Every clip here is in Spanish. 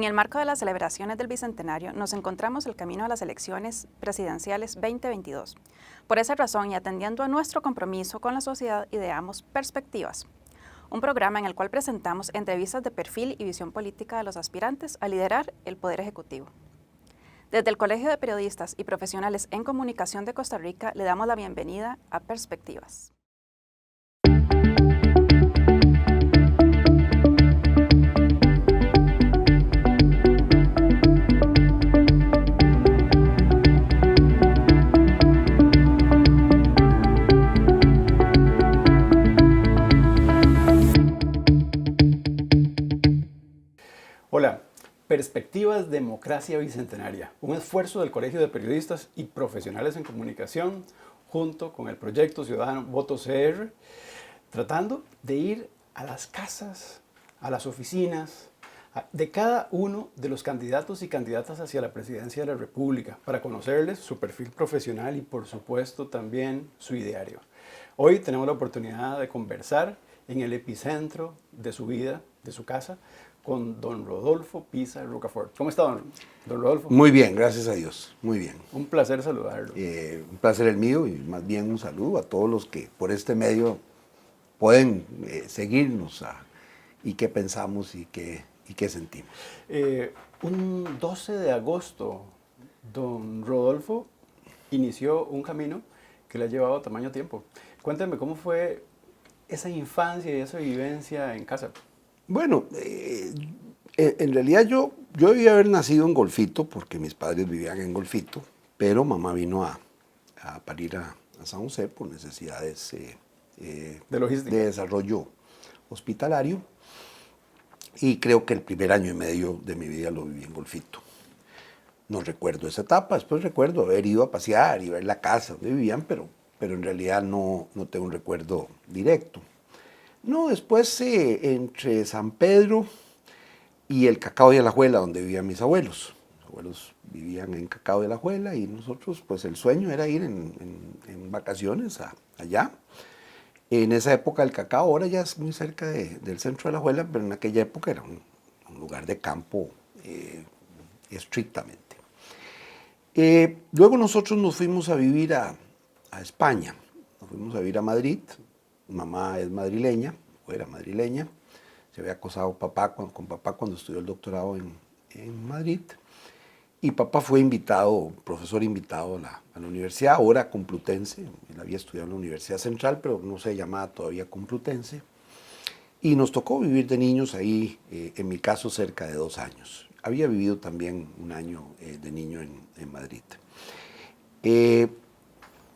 En el marco de las celebraciones del Bicentenario, nos encontramos el camino a las elecciones presidenciales 2022. Por esa razón y atendiendo a nuestro compromiso con la sociedad, ideamos Perspectivas, un programa en el cual presentamos entrevistas de perfil y visión política de los aspirantes a liderar el Poder Ejecutivo. Desde el Colegio de Periodistas y Profesionales en Comunicación de Costa Rica, le damos la bienvenida a Perspectivas. Hola, Perspectivas Democracia Bicentenaria, un esfuerzo del Colegio de Periodistas y Profesionales en Comunicación junto con el proyecto Ciudadano Voto CR, tratando de ir a las casas, a las oficinas de cada uno de los candidatos y candidatas hacia la presidencia de la República para conocerles su perfil profesional y por supuesto también su ideario. Hoy tenemos la oportunidad de conversar en el epicentro de su vida, de su casa, con don Rodolfo Pisa Rocafort. ¿Cómo está, don Rodolfo? Muy bien, gracias a Dios, muy bien. Un placer saludarlo. Un placer el mío y más bien un saludo a todos los que por este medio pueden seguirnos y qué pensamos y qué sentimos. Un 12 de agosto, don Rodolfo inició un camino que le ha llevado a tamaño tiempo. Cuénteme cómo fue esa infancia y esa vivencia en casa. Bueno, en realidad yo debía haber nacido en Golfito porque mis padres vivían en Golfito, pero mamá vino a parir a San José por necesidades de logística, de desarrollo hospitalario, y creo que el primer año y medio de mi vida lo viví en Golfito. No recuerdo esa etapa, después recuerdo haber ido a pasear y ver la casa donde vivían, pero en realidad no tengo un recuerdo directo. No, después entre San Pedro y el Cacao de Alajuela, donde vivían mis abuelos. Mis abuelos vivían en Cacao de Alajuela y nosotros, pues el sueño era ir en vacaciones allá. En esa época el Cacao ahora ya es muy cerca del centro de Alajuela, pero en aquella época era un lugar de campo estrictamente. Luego nosotros nos fuimos a vivir a España, nos fuimos a vivir a Madrid. Mamá es madrileña, o era madrileña, se había casado con papá cuando estudió el doctorado en Madrid, y papá fue profesor invitado a la universidad, ahora Complutense. Él había estudiado en la Universidad Central, pero no se llamaba todavía Complutense, y nos tocó vivir de niños ahí, en mi caso cerca de 2 años. Había vivido también un año de niño en Madrid.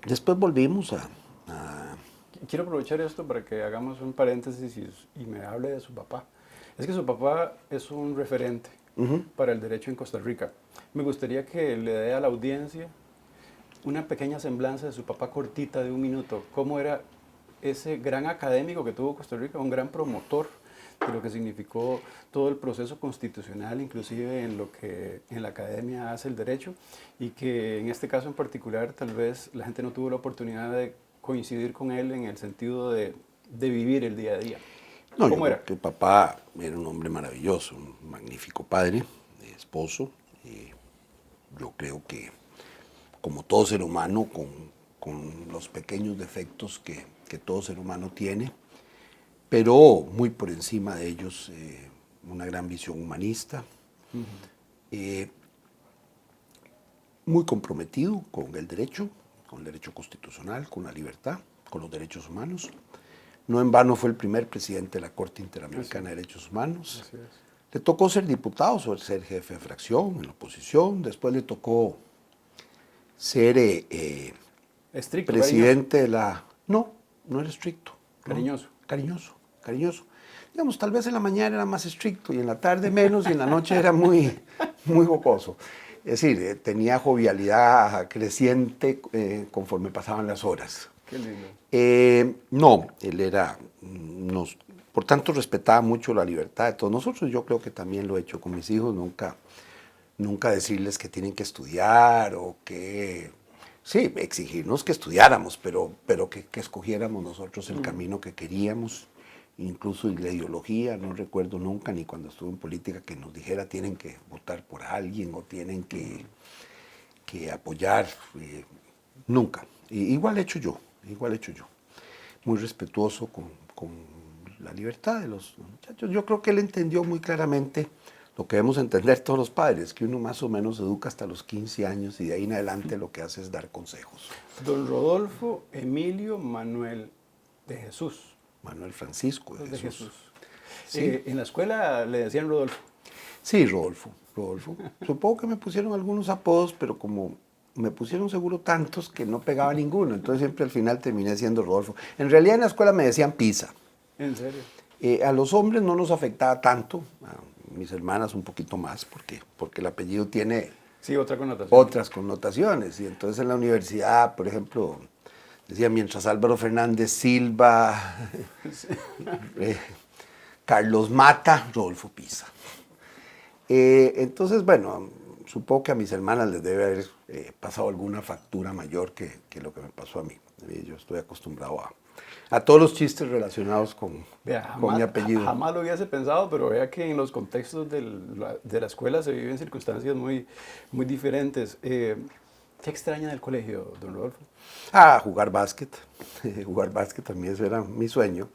Después volvimos a Quiero aprovechar esto para que hagamos un paréntesis y me hable de su papá. Es que su papá es un referente para el derecho en Costa Rica. Me gustaría que le dé a la audiencia una pequeña semblanza de su papá cortita de 1 minuto. ¿Cómo era ese gran académico que tuvo Costa Rica, un gran promotor de lo que significó todo el proceso constitucional, inclusive en lo que en la academia hace el derecho, y que en este caso en particular tal vez la gente no tuvo la oportunidad de coincidir con él en el sentido de vivir el día a día? No, ¿Cómo era? Que papá era un hombre maravilloso, un magnífico padre, esposo. Yo creo que, como todo ser humano, con los pequeños defectos que todo ser humano tiene, pero muy por encima de ellos, una gran visión humanista, muy comprometido con el derecho constitucional, con la libertad, con los derechos humanos. No en vano fue el primer presidente de la Corte Interamericana de Derechos Humanos. Así es. Le tocó ser diputado, ser jefe de fracción en la oposición. Después le tocó ser Estricto, presidente de la... No era estricto. cariñoso. Cariñoso. Digamos, tal vez en la mañana era más estricto y en la tarde menos y en la noche era muy jocoso. Es decir, tenía jovialidad creciente conforme pasaban las horas. Qué lindo. No, él era, por tanto respetaba mucho la libertad de todos nosotros. Yo creo que también lo he hecho con mis hijos, nunca decirles que tienen que estudiar o que, sí, exigirnos que estudiáramos, pero que escogiéramos nosotros el camino que queríamos. incluso la ideología, no recuerdo nunca, ni cuando estuve en política, que nos dijera tienen que votar por alguien o tienen que apoyar, nunca. Igual he hecho yo, muy respetuoso con la libertad de los muchachos. Yo creo que él entendió muy claramente lo que debemos entender todos los padres, que uno más o menos educa hasta los 15 años y de ahí en adelante lo que hace es dar consejos. Don Rodolfo Emilio Manuel de Jesús. Manuel Francisco de Jesús. Sí. ¿En la escuela le decían Rodolfo? Sí, Rodolfo. Supongo que me pusieron algunos apodos, pero como me pusieron seguro tantos que no pegaba ninguno, entonces siempre al final terminé siendo Rodolfo. En realidad en la escuela me decían Pisa. ¿En serio? A los hombres no nos afectaba tanto, a mis hermanas un poquito más, porque el apellido tiene otras connotaciones. Y entonces en la universidad, por ejemplo, decía mientras Álvaro Fernández Silva, Carlos Mata, Rodolfo Pisa. Entonces, bueno, supongo que a mis hermanas les debe haber pasado alguna factura mayor que lo que me pasó a mí. Yo estoy acostumbrado a todos los chistes relacionados con mi apellido. Jamás lo hubiese pensado, pero vea que en los contextos de la escuela se viven circunstancias muy, muy diferentes. ¿Qué extraña del colegio, don Rodolfo? Jugar básquet. Jugar básquet también eso era mi sueño.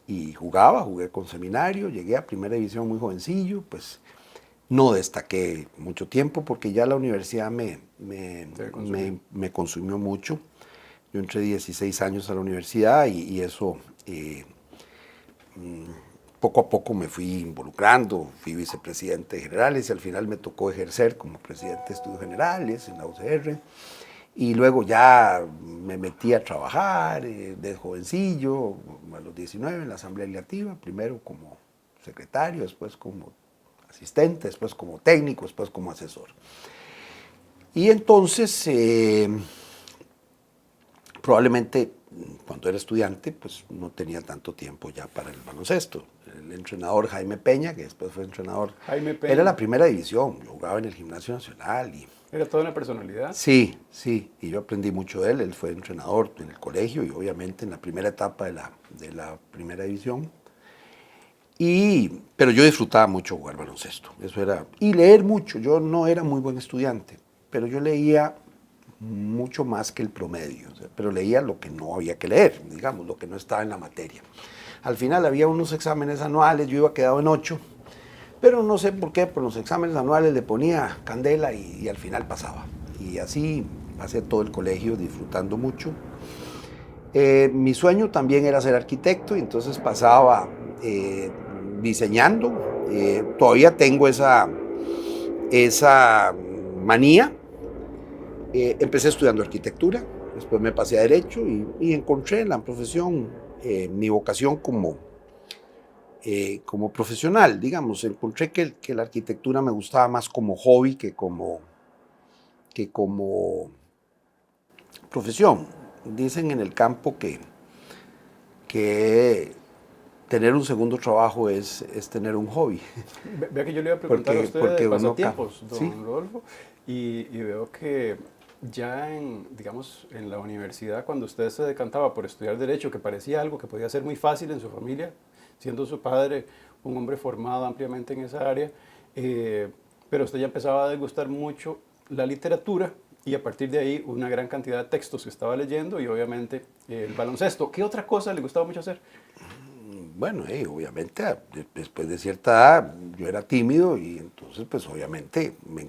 Y jugué con seminario, llegué a primera división muy jovencillo, pues no destaqué mucho tiempo porque ya la universidad me consumió mucho. Yo entré 16 años a la universidad y eso poco a poco me fui involucrando, fui vicepresidente de generales y al final me tocó ejercer como presidente de estudios generales en la UCR. Y luego ya me metí a trabajar de jovencillo, a los 19 en la Asamblea Legislativa, primero como secretario, después como asistente, después como técnico, después como asesor. Y entonces, probablemente cuando era estudiante, pues no tenía tanto tiempo ya para el baloncesto. El entrenador Jaime Peña, que después fue entrenador, era la primera división, yo jugaba en el Gimnasio Nacional y ¿era toda una personalidad? Sí, y yo aprendí mucho de él. Él fue entrenador en el colegio y obviamente en la primera etapa de la primera división. Pero yo disfrutaba mucho jugar baloncesto, eso era. Y leer mucho, yo no era muy buen estudiante, pero yo leía mucho más que el promedio, pero leía lo que no había que leer, digamos, lo que no estaba en la materia. Al final había unos exámenes anuales, yo iba quedado en 8, pero no sé por qué, por los exámenes anuales le ponía candela y al final pasaba. Y así pasé todo el colegio disfrutando mucho. Mi sueño también era ser arquitecto y entonces pasaba diseñando. Todavía tengo esa manía. Empecé estudiando arquitectura, después me pasé a Derecho y encontré en la profesión mi vocación como profesional, digamos. Encontré que la arquitectura me gustaba más como hobby que como profesión. Dicen en el campo que tener un segundo trabajo es tener un hobby. Vea que yo le iba a preguntar a usted de pasatiempos, don ¿sí? Rodolfo, y veo que ya digamos, en la universidad, cuando usted se decantaba por estudiar Derecho, que parecía algo que podía ser muy fácil en su familia, siendo su padre un hombre formado ampliamente en esa área, pero usted ya empezaba a degustar mucho la literatura y a partir de ahí una gran cantidad de textos que estaba leyendo y obviamente el baloncesto. ¿Qué otra cosa le gustaba mucho hacer? Bueno, obviamente después de cierta edad yo era tímido y entonces pues obviamente me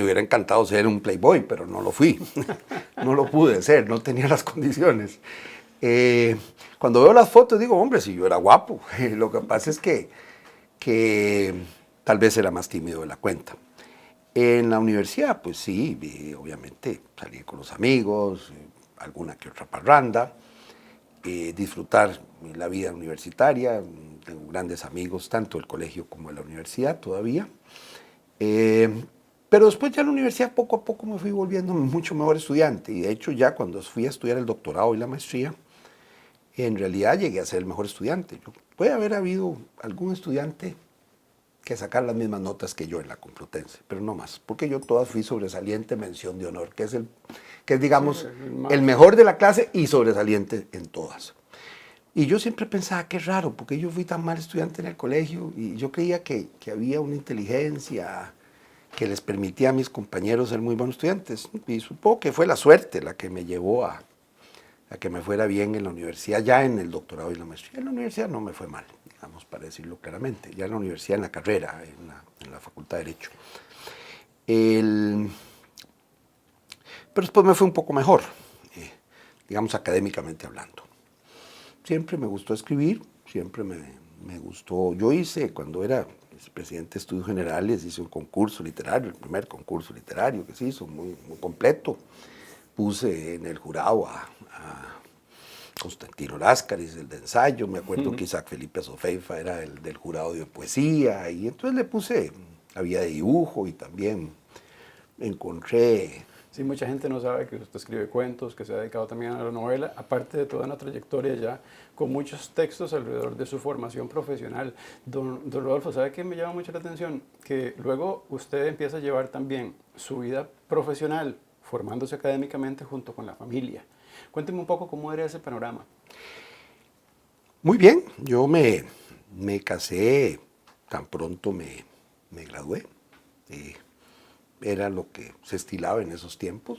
hubiera encantado ser un playboy, pero no lo fui, no lo pude ser, no tenía las condiciones. Cuando veo las fotos digo, hombre, si yo era guapo, lo que pasa es que tal vez era más tímido de la cuenta. En la universidad, pues sí, obviamente salí con los amigos, alguna que otra parranda, disfrutar la vida universitaria, tengo grandes amigos, tanto del colegio como de la universidad todavía. Pero después ya en la universidad poco a poco me fui volviendo mucho mejor estudiante y de hecho ya cuando fui a estudiar el doctorado y la maestría, en realidad llegué a ser el mejor estudiante. Puede haber habido algún estudiante que sacar las mismas notas que yo en la Complutense, pero no más, porque yo todas fui sobresaliente, mención de honor, que es digamos, el mejor de la clase y sobresaliente en todas. Y yo siempre pensaba, qué raro, porque yo fui tan mal estudiante en el colegio y yo creía que había una inteligencia que les permitía a mis compañeros ser muy buenos estudiantes. Y supongo que fue la suerte la que me llevó a que me fuera bien en la universidad, ya en el doctorado y la maestría. En la universidad no me fue mal, digamos, para decirlo claramente. Ya en la universidad, en la carrera, en la Facultad de Derecho. Pero después me fue un poco mejor, digamos, académicamente hablando. Siempre me gustó escribir, siempre me gustó. Yo hice, cuando era presidente de Estudios Generales, hice un concurso literario, el primer concurso literario que se hizo, muy, muy completo. Puse en el jurado a Constantino Láscaris, el de ensayo. Me acuerdo que Isaac Felipe Azofeifa era el del jurado de poesía. Y entonces le puse, había de dibujo y también encontré. Sí, mucha gente no sabe que usted escribe cuentos, que se ha dedicado también a la novela, aparte de toda una trayectoria ya con muchos textos alrededor de su formación profesional. Don Rodolfo, ¿sabe qué me llama mucho la atención? Que luego usted empieza a llevar también su vida profesional, formándose académicamente junto con la familia. Cuénteme un poco cómo era ese panorama. Muy bien, yo me casé tan pronto me gradué. Era lo que se estilaba en esos tiempos.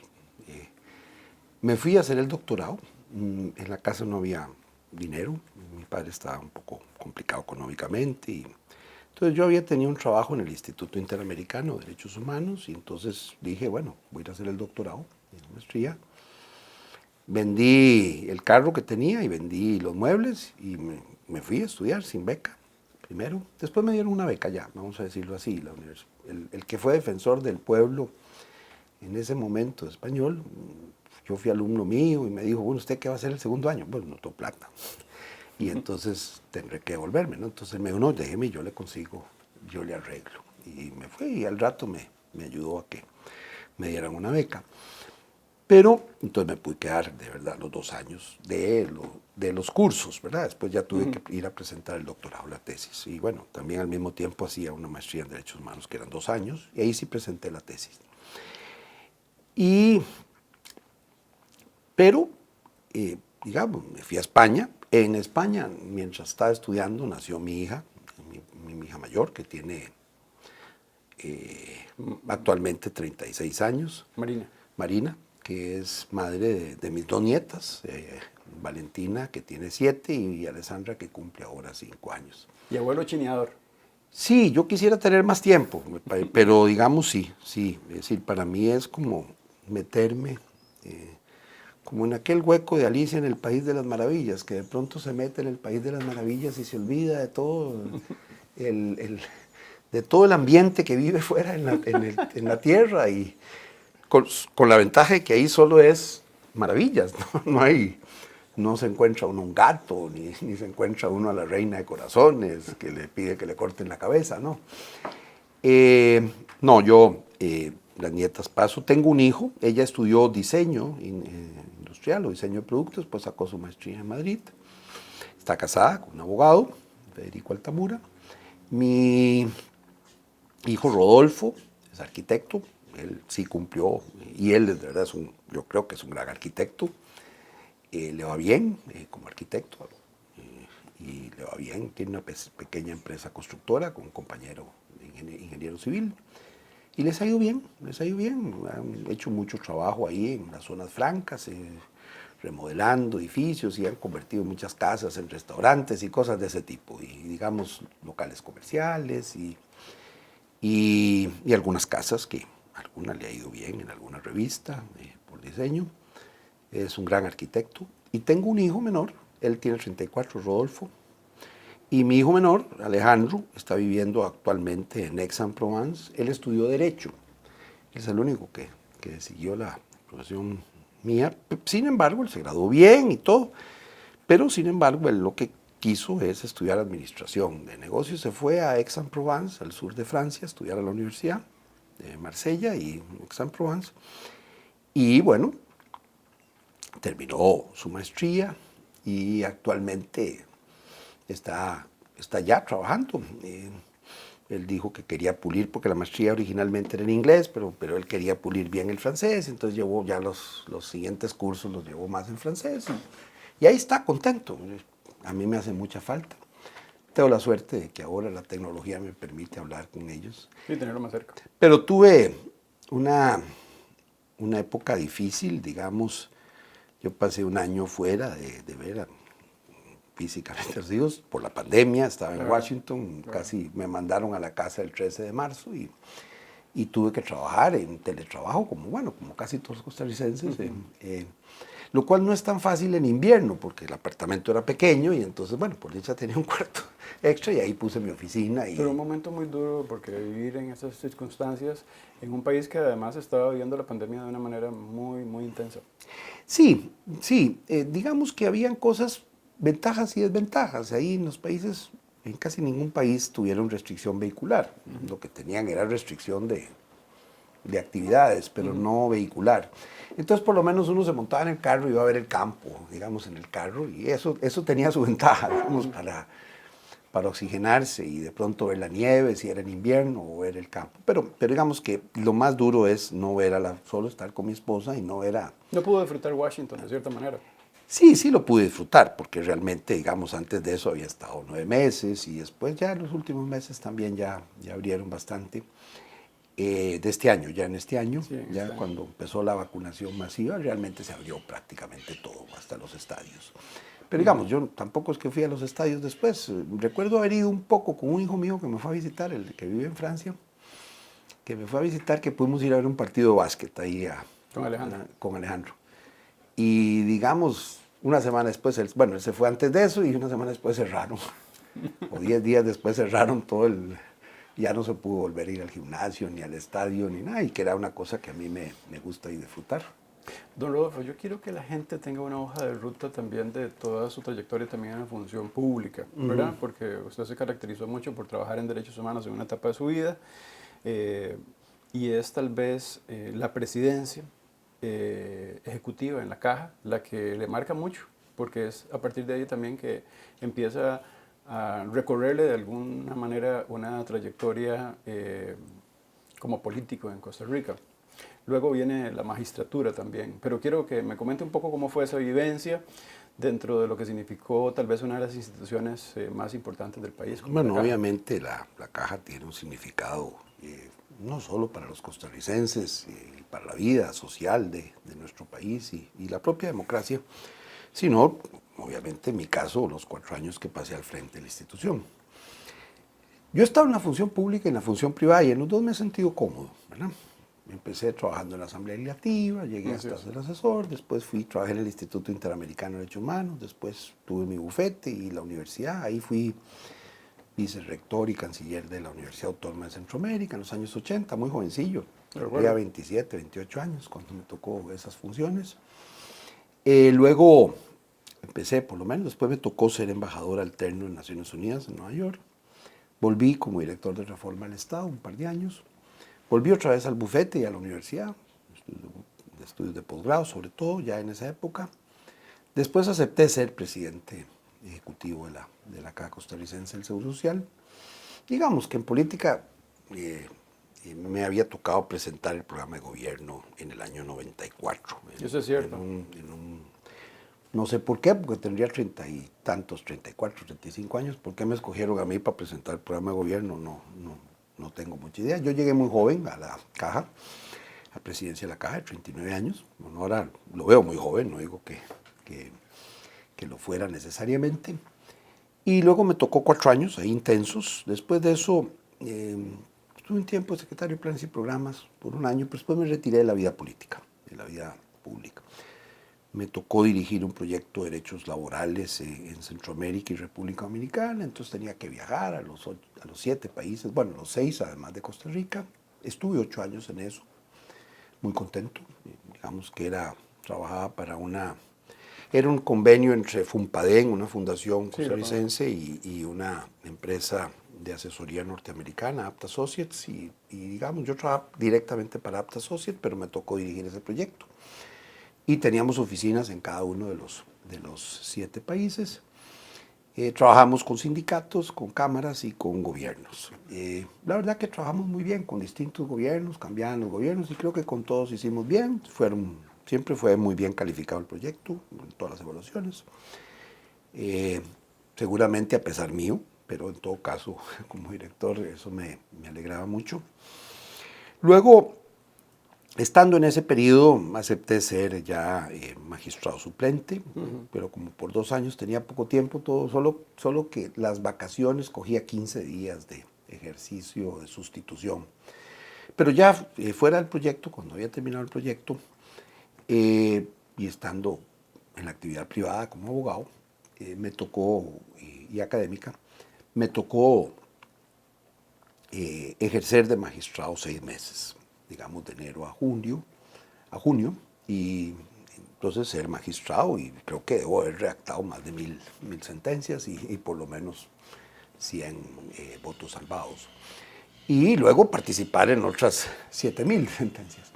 Me fui a hacer el doctorado. En la casa no había dinero. Mi padre estaba un poco complicado económicamente. Entonces yo había tenido un trabajo en el Instituto Interamericano de Derechos Humanos y entonces dije, bueno, voy a ir a hacer el doctorado en la maestría. Vendí el carro que tenía y vendí los muebles y me fui a estudiar sin beca, primero. Después me dieron una beca ya, vamos a decirlo así. El que fue defensor del pueblo en ese momento español, yo fui alumno mío y me dijo, bueno, ¿usted qué va a hacer el segundo año? Bueno, no tengo plata. Y entonces tendré que devolverme, ¿no? Entonces me dijo, no, déjeme, yo le consigo, yo le arreglo. Y me fui y al rato me ayudó a que me dieran una beca. Pero entonces me pude quedar de verdad los 2 años de los cursos, ¿verdad? Después ya tuve que ir a presentar el doctorado, la tesis. Y bueno, también al mismo tiempo hacía una maestría en Derechos Humanos, que eran 2 años, y ahí sí presenté la tesis. Pero, digamos, me fui a España. En España, mientras estaba estudiando, nació mi hija, mi hija mayor, que tiene actualmente 36 años. Marina, que es madre de mis 2 nietas, Valentina, que tiene 7, y Alessandra, que cumple ahora 5 años. ¿Y abuelo chineador? Sí, yo quisiera tener más tiempo, pero digamos sí. Es decir, para mí es como meterme como en aquel hueco de Alicia en el País de las Maravillas, que de pronto se mete en el País de las Maravillas y se olvida de todo de todo el ambiente que vive fuera en la tierra, y con la ventaja de que ahí solo es maravillas, no se encuentra uno un gato, ni se encuentra uno a la reina de corazones que le pide que le corten la cabeza, ¿no? Las nietas paso. Tengo un hijo, ella estudió diseño industrial o diseño de productos, pues sacó su maestría en Madrid. Está casada con un abogado, Federico Altamura. Mi hijo Rodolfo es arquitecto, él sí cumplió, y él de verdad yo creo que es un gran arquitecto. Le va bien como arquitecto, y le va bien, tiene una pequeña empresa constructora con un compañero ingeniero civil, y les ha ido bien, han hecho mucho trabajo ahí en las zonas francas, remodelando edificios, y han convertido muchas casas en restaurantes y cosas de ese tipo, y digamos locales comerciales, y algunas casas que a alguna le ha ido bien en alguna revista por diseño. Es un gran arquitecto. Y tengo un hijo menor, él tiene 34, Rodolfo, y mi hijo menor, Alejandro, está viviendo actualmente en Aix-en-Provence. Él estudió Derecho, él es el único que siguió la profesión mía. Sin embargo, él se graduó bien y todo, pero sin embargo, él lo que quiso es estudiar Administración de Negocios. Se fue a Aix-en-Provence, al sur de Francia, a estudiar a la Universidad de Marsella y Aix-en-Provence. Y bueno, terminó su maestría y actualmente está ya trabajando. Él dijo que quería pulir, porque la maestría originalmente era en inglés, pero él quería pulir bien el francés, entonces llevó ya los siguientes cursos, los llevó más en francés, y ahí está contento. a mí me hace mucha falta. Tengo la suerte de que ahora la tecnología me permite hablar con ellos. Y tenerlo más cerca. Pero tuve una época difícil, digamos. Yo pasé un año fuera de ver físicamente a los hijos por la pandemia. Estaba en Washington, casi me mandaron a la casa el 13 de marzo y tuve que trabajar en teletrabajo, como casi todos los costarricenses. Lo cual no es tan fácil en invierno, porque el apartamento era pequeño y entonces, por dicha tenía un cuarto extra y ahí puse mi oficina. Pero un momento muy duro porque vivir en esas circunstancias, en un país que además estaba viviendo la pandemia de una manera muy, muy intensa. Sí, digamos que habían cosas, ventajas y desventajas. Ahí en los países, en casi ningún país tuvieron restricción vehicular. Lo que tenían era restricción de actividades, pero no vehicular. Entonces, por lo menos uno se montaba en el carro y iba a ver el campo, digamos, en el carro, y eso tenía su ventaja, digamos, para oxigenarse y de pronto ver la nieve, si era en invierno, o ver el campo. Pero digamos que lo más duro es no ver solo estar con mi esposa y no ver a... No pudo disfrutar Washington, de cierta manera. Sí lo pude disfrutar, porque realmente, digamos, antes de eso había estado 9 meses y después ya en los últimos meses también ya abrieron bastante. De este año, ya en este año, sí, cuando empezó la vacunación masiva, realmente se abrió prácticamente todo, hasta los estadios. Pero digamos, yo tampoco es que fui a los estadios después. Recuerdo haber ido un poco con un hijo mío que me fue a visitar, el que vive en Francia, que me fue a visitar, que pudimos ir a ver un partido de básquet ahí con Alejandro. Y digamos, una semana después, él se fue antes de eso y una semana después cerraron, o 10 días después cerraron todo ya no se pudo volver a ir al gimnasio, ni al estadio, ni nada, y que era una cosa que a mí me gusta y disfrutar. Don Rodolfo, yo quiero que la gente tenga una hoja de ruta también de toda su trayectoria también en la función pública, ¿verdad? Porque usted se caracterizó mucho por trabajar en derechos humanos en una etapa de su vida, y es tal vez la presidencia ejecutiva en la Caja la que le marca mucho, porque es a partir de ahí también que empieza a recorrerle de alguna manera una trayectoria como político en Costa Rica. Luego viene la magistratura también, pero quiero que me comente un poco cómo fue esa vivencia dentro de lo que significó tal vez una de las instituciones más importantes del país. Bueno, obviamente la Caja tiene un significado no solo para los costarricenses, para la vida social de nuestro país y la propia democracia, sino, obviamente, en mi caso, los 4 años que pasé al frente de la institución. Yo he estado en la función pública y en la función privada y en los dos me he sentido cómodo, ¿verdad? Empecé trabajando en la Asamblea Legislativa, llegué hasta ser asesor, después trabajé en el Instituto Interamericano de Derechos Humanos, después tuve mi bufete y la universidad, ahí fui vicerrector y canciller de la Universidad Autónoma de Centroamérica en los años 80, muy jovencillo, tenía 27, 28 años cuando me tocó esas funciones. Luego empecé, por lo menos, después me tocó ser embajador alterno en Naciones Unidas en Nueva York. Volví como director de Reforma del Estado un par de años. Volví otra vez al bufete y a la universidad, estudios de posgrado sobre todo, ya en esa época. Después acepté ser presidente ejecutivo de la Caja Costarricense del Seguro Social. Digamos que en política me había tocado presentar el programa de gobierno en el año 94. Eso es cierto. No sé por qué, porque tendría 30 y tantos, 34, 35 años. ¿Por qué me escogieron a mí para presentar el programa de gobierno? No tengo mucha idea. Yo llegué muy joven a la Caja, a la presidencia de la Caja, de 39 años. Bueno, ahora lo veo muy joven, no digo que lo fuera necesariamente. Y luego me tocó 4 años ahí intensos. Después de eso, estuve un tiempo secretario de Planes y Programas por un año, pero después me retiré de la vida política, de la vida pública. Me tocó dirigir un proyecto de derechos laborales en Centroamérica y República Dominicana, entonces tenía que viajar a los 7 países, bueno, los 6 además de Costa Rica. Estuve 8 años en eso, muy contento. Digamos que trabajaba para era un convenio entre FUNPADEN, una fundación costarricense, y una empresa de asesoría norteamericana, Apta Associates, y digamos, yo trabajaba directamente para Apta Associates, pero me tocó dirigir ese proyecto. Y teníamos oficinas en cada uno de los 7 países. Trabajamos con sindicatos, con cámaras y con gobiernos. La verdad que trabajamos muy bien con distintos gobiernos, cambiaban los gobiernos y creo que con todos hicimos bien. Siempre fue muy bien calificado el proyecto, en todas las evaluaciones. seguramente a pesar mío, pero en todo caso, como director, eso me alegraba mucho. Luego, estando en ese periodo, acepté ser ya magistrado suplente, pero como por 2 años tenía poco tiempo, solo que las vacaciones cogía 15 días de ejercicio de sustitución. Pero ya fuera del proyecto, cuando había terminado el proyecto, y estando en la actividad privada como abogado, me tocó, y académica, me tocó ejercer de magistrado 6 meses, digamos de enero a junio, y entonces ser magistrado, y creo que debo haber redactado más de 1000 sentencias y por lo menos 100 votos salvados. Y luego participar en otras 7000 sentencias.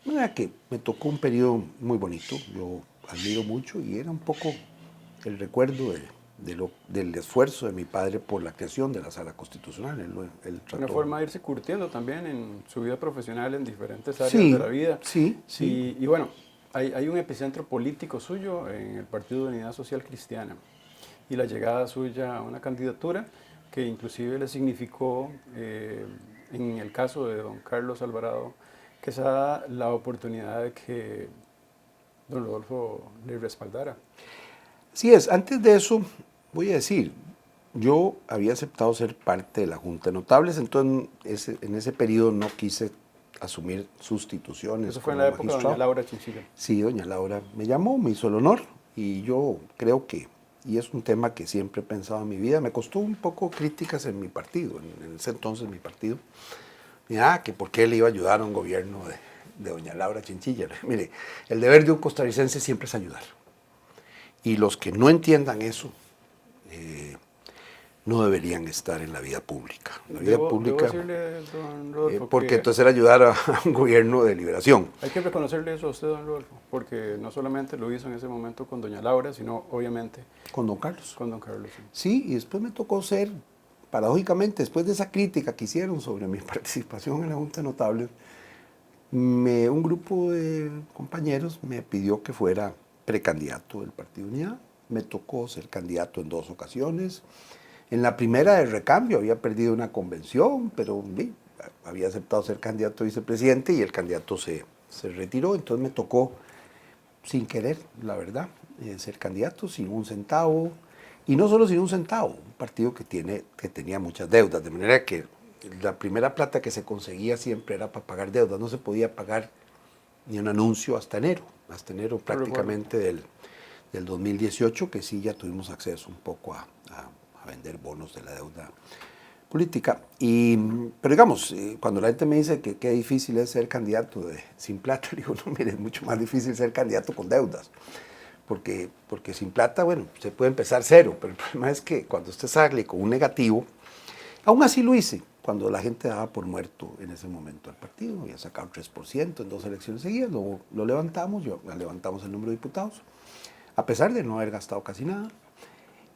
De manera que me tocó un periodo muy bonito, yo admiro mucho y era un poco el recuerdo del esfuerzo de mi padre por la creación de la Sala Constitucional. Él Una trató... forma de irse curtiendo también en su vida profesional en diferentes áreas Sí, de la vida. sí, sí. Y bueno, hay un epicentro político suyo en el Partido de Unidad Social Cristiana y la llegada suya a una candidatura que inclusive le significó, en el caso de don Carlos Alvarado Quesada, la oportunidad de que don Rodolfo le respaldara. Así es, antes de eso, voy a decir, yo había aceptado ser parte de la Junta de Notables, entonces en ese periodo no quise asumir sustituciones Eso fue en como la época de doña magistrado. Laura Chinchilla. Sí, doña Laura me llamó, me hizo el honor y yo creo que, y es un tema que siempre he pensado en mi vida, me costó un poco críticas en mi partido, en ese entonces mi partido, que por qué le iba a ayudar a un gobierno de doña Laura Chinchilla. Mire, el deber de un costarricense siempre es ayudar. Y los que no entiendan eso no deberían estar en la vida pública. La vida pública, debo decirle, don Rodolfo, porque entonces era ayudar a un gobierno de liberación. hay que reconocerle eso a usted, don Rodolfo, porque no solamente lo hizo en ese momento con doña Laura, sino obviamente Con don Carlos. con don Carlos. Sí, y después me tocó ser, paradójicamente, después de esa crítica que hicieron sobre mi participación en la Junta de Notables, un grupo de compañeros me pidió que fuera precandidato del Partido Unidad. Me tocó ser candidato en 2 ocasiones. En la primera de recambio había perdido una convención, pero había aceptado ser candidato a vicepresidente y el candidato se retiró, entonces me tocó, sin querer, la verdad, ser candidato sin un centavo, y no solo sin un centavo, un partido que tenía muchas deudas, de manera que la primera plata que se conseguía siempre era para pagar deudas, no se podía pagar ni un anuncio hasta enero prácticamente del 2018, que sí ya tuvimos acceso un poco a vender bonos de la deuda política. Pero digamos, cuando la gente me dice que qué difícil es ser candidato sin plata, digo, no, mire, es mucho más difícil ser candidato con deudas. Porque sin plata, bueno, se puede empezar cero, pero el problema es que cuando usted sale con un negativo, aún así lo hice, cuando la gente daba por muerto en ese momento al partido, había sacado 3% en 2 elecciones seguidas, lo levantamos, levantamos el número de diputados, a pesar de no haber gastado casi nada.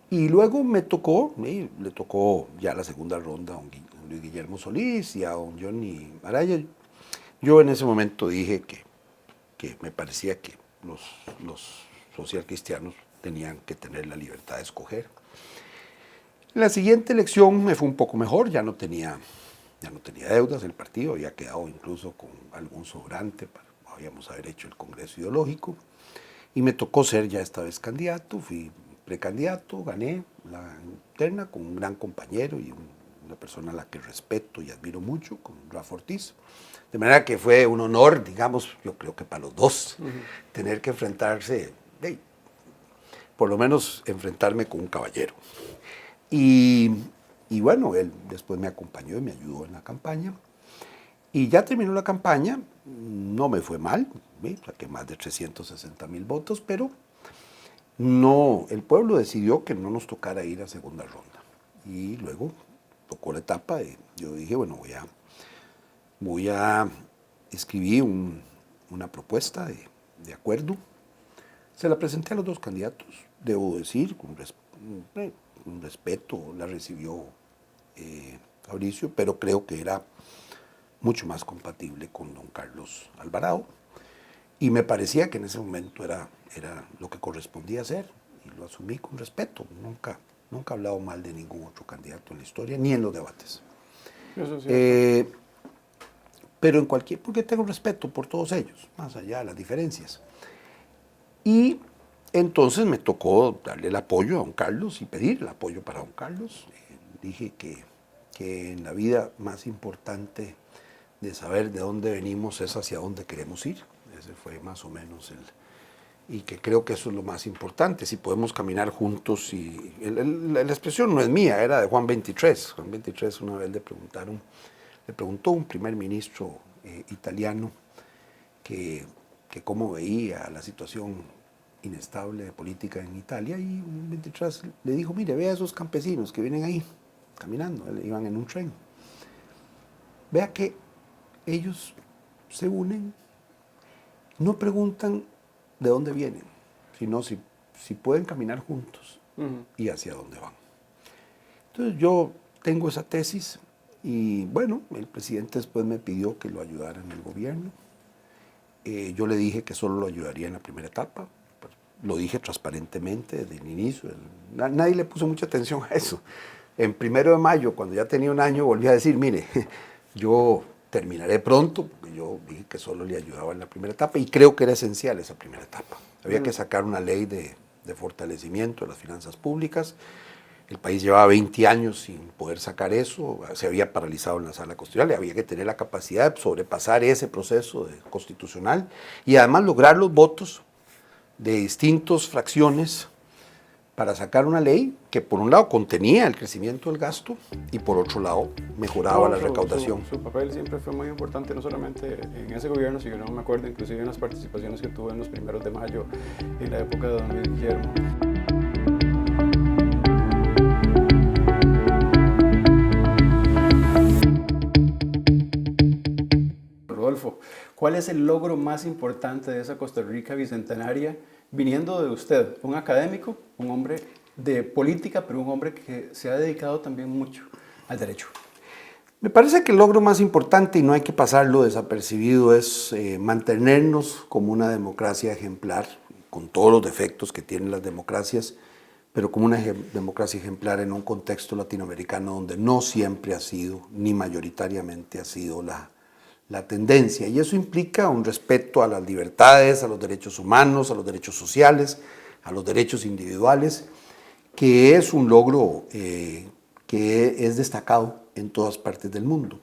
Y luego le tocó ya la segunda ronda a don Luis Guillermo Solís y a don Johnny Araya. Yo en ese momento dije que me parecía que los socialcristianos tenían que tener la libertad de escoger. En la siguiente elección me fue un poco mejor, ya no tenía deudas, el partido había quedado incluso con algún sobrante, habíamos haber hecho el congreso ideológico, y me tocó ser ya esta vez candidato, fui precandidato, gané la interna con un gran compañero y una persona a la que respeto y admiro mucho, con Rafa Ortiz. De manera que fue un honor, digamos, yo creo que para los dos, tener que enfrentarse, por lo menos enfrentarme con un caballero. Y bueno, él después me acompañó y me ayudó en la campaña. Y ya terminó la campaña, no me fue mal, saqué más de 360,000 votos, pero no, el pueblo decidió que no nos tocara ir a segunda ronda. Y luego tocó la etapa y yo dije, bueno, voy a escribir una propuesta de acuerdo. Se la presenté a los 2 candidatos, debo decir, con respeto, la recibió Fabricio, pero creo que era mucho más compatible con don Carlos Alvarado. Y me parecía que en ese momento era lo que correspondía hacer, y lo asumí con respeto. Nunca he hablado mal de ningún otro candidato en la historia, ni en los debates. Eso sí. Pero en cualquier, porque tengo respeto por todos ellos, más allá de las diferencias. Y entonces me tocó darle el apoyo a don Carlos y pedir el apoyo para don Carlos. Dije que en la vida más importante de saber de dónde venimos es hacia dónde queremos ir. Ese fue más o menos y que creo que eso es lo más importante, si podemos caminar juntos. Y la expresión no es mía, era de Juan XXIII. Juan XXIII una vez le preguntó un primer ministro italiano que cómo veía la situación inestable de política en Italia, y Juan XXIII le dijo, mire, vea a esos campesinos que vienen ahí caminando, iban en un tren. Vea que ellos se unen, no preguntan de dónde vienen, sino si pueden caminar juntos y hacia dónde van. Entonces yo tengo esa tesis y bueno, el presidente después me pidió que lo ayudara en el gobierno. Yo le dije que solo lo ayudaría en la primera etapa, pues, lo dije transparentemente desde el inicio. Nadie le puso mucha atención a eso. En 1 de mayo, cuando ya tenía un año, volví a decir, mire, yo terminaré pronto, porque yo dije que solo le ayudaba en la primera etapa y creo que era esencial esa primera etapa. Había que sacar una ley de fortalecimiento de las finanzas públicas. El país llevaba 20 años sin poder sacar eso, se había paralizado en la sala constitucional, y había que tener la capacidad de sobrepasar ese proceso constitucional y además lograr los votos de distintas fracciones para sacar una ley que por un lado contenía el crecimiento del gasto y por otro lado mejoraba la recaudación. Su papel siempre fue muy importante, no solamente en ese gobierno, sino no me acuerdo inclusive en las participaciones que tuvo en los 1 de mayo, en la época de don Luis Guillermo. Rodolfo, ¿cuál es el logro más importante de esa Costa Rica bicentenaria, viniendo de usted, un académico, un hombre de política, pero un hombre que se ha dedicado también mucho al derecho? Me parece que el logro más importante, y no hay que pasarlo desapercibido, es mantenernos como una democracia ejemplar, con todos los defectos que tienen las democracias, pero como una democracia ejemplar en un contexto latinoamericano donde no siempre ha sido, ni mayoritariamente ha sido la tendencia. Y eso implica un respeto a las libertades, a los derechos humanos, a los derechos sociales, a los derechos individuales, que es un logro que es destacado en todas partes del mundo.